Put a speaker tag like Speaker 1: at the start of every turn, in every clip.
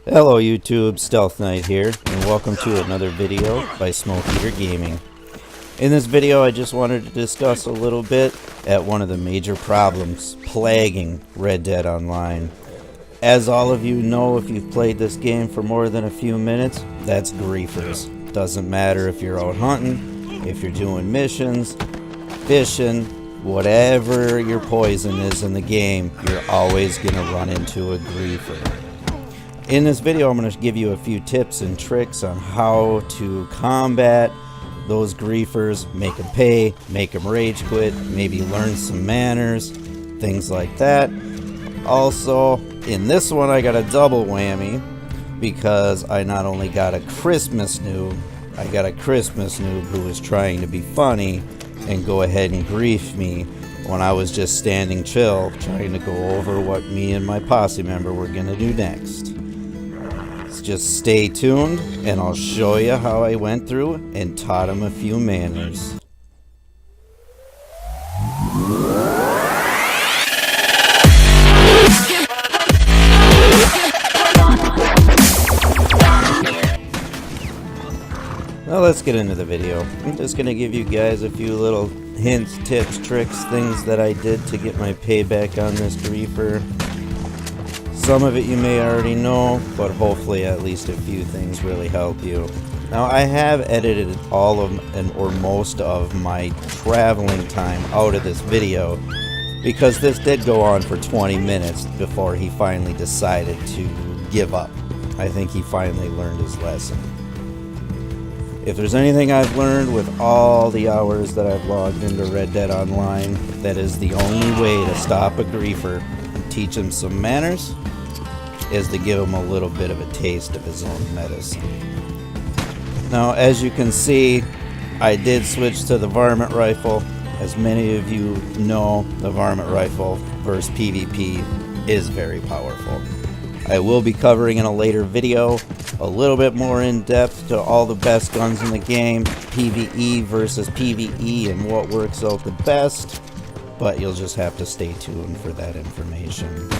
Speaker 1: Hello YouTube, Stealth Knight here, and welcome to another video by SmokeEater Gaming. In this video I just wanted to discuss a little bit at one of the major problems plaguing Red Dead Online. As all of you know, if you've played this game for more than a few minutes, that's griefers. Doesn't matter if you're out hunting, if you're doing missions, fishing, whatever your poison is in the game, you're always going to run into a griefer. In this video, I'm going to give you a few tips and tricks on how to combat those griefers, make them pay, make them rage quit, maybe learn some manners, things like that. Also, in this one, I got a double whammy because I not only got a Christmas noob, I got a Christmas noob who was trying to be funny and go ahead and grief me when I was just standing chill, trying to go over what me and my posse member were going to do next. Just stay tuned and I'll show you how I went through and taught him a few manners. Well, let's get into the video. I'm just going to give you guys a few little hints, tips, tricks, things that I did to get my payback on this griefer. Some of it you may already know, but hopefully at least a few things really help you. Now, I have edited all of or most of my traveling time out of this video because this did go on for 20 minutes before he finally decided to give up. I think he finally learned his lesson. If there's anything I've learned with all the hours that I've logged into Red Dead Online, that is the only way to stop a griefer and teach him some manners is to give him a little bit of a taste of his own medicine. Now, as you can see, I did switch to the varmint rifle. As many of you know, the varmint rifle versus PvP is very powerful. I will be covering in a later video a little bit more in depth to all the best guns in the game, PvE versus PvE, and what works out the best, but you'll just have to stay tuned for that information.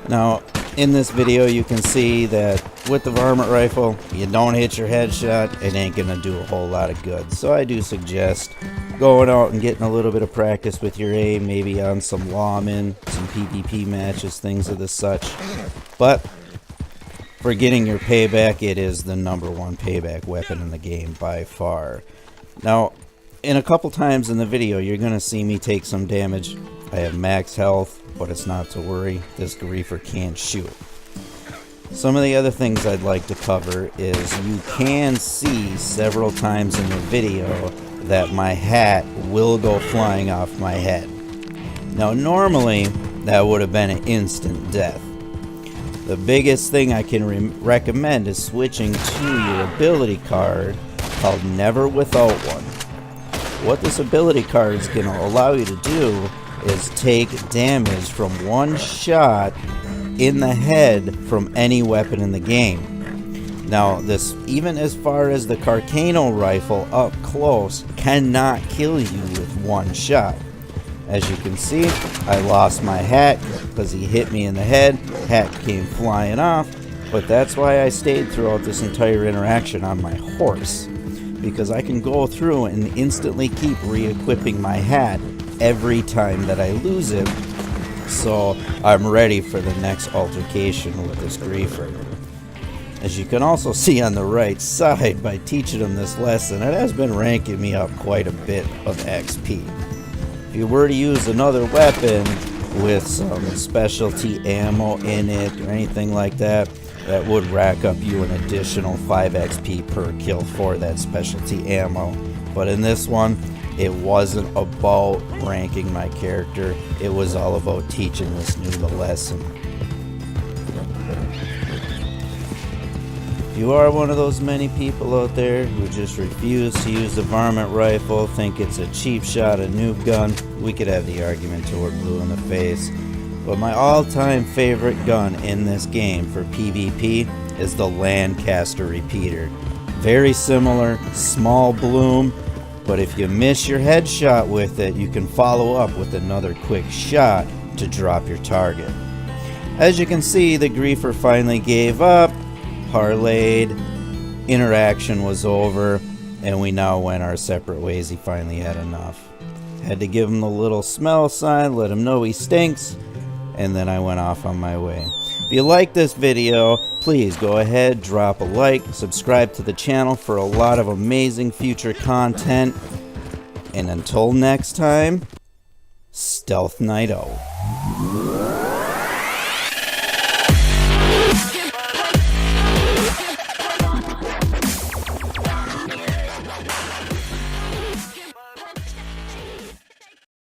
Speaker 1: Now, in this video you can see that with the varmint rifle, you don't hit your headshot, it ain't gonna do a whole lot of good. So I do suggest going out and getting a little bit of practice with your aim, maybe on some lawmen, some PvP matches, things of the such. But for getting your payback, it is the #1 payback weapon in the game by far. Now, in a couple times in the video, you're gonna see me take some damage. I have max health, but it's not to worry. This griefer can't shoot. Some of the other things I'd like to cover is you can see several times in the video that my hat will go flying off my head. Now, normally, that would have been an instant death. The biggest thing I can recommend is switching to your ability card called Never Without One. What this ability card is going to allow you to do is take damage from one shot in the head from any weapon in the game. Now, this, even as far as the Carcano rifle up close, cannot kill you with one shot. As you can see, I lost my hat because he hit me in the head. Hat came flying off, but that's why I stayed throughout this entire interaction on my horse, because I can go through and instantly keep re-equipping my hat every time that I lose it, so I'm ready for the next altercation with this griefer. As you can also see on the right side, by teaching him this lesson, it has been ranking me up quite a bit of XP. If you were to use another weapon with some specialty ammo in it or anything like that, that would rack up you an additional 5 XP per kill for that specialty ammo. But in this one, it wasn't about ranking my character, it was all about teaching this noob a lesson. If you are one of those many people out there who just refuse to use the varmint rifle, think it's a cheap shot, a noob gun, we could have the argument till we're blue in the face. But my all-time favorite gun in this game for PvP is the Lancaster repeater. Very similar, small bloom, but if you miss your headshot with it, you can follow up with another quick shot to drop your target. As you can see, the griefer finally gave up, parlayed, interaction was over, and we now went our separate ways. He finally had enough. Had to give him the little smell sign, let him know he stinks, and then I went off on my way. If you like this video, please go ahead, drop a like, subscribe to the channel for a lot of amazing future content. And until next time, Stealth Night out.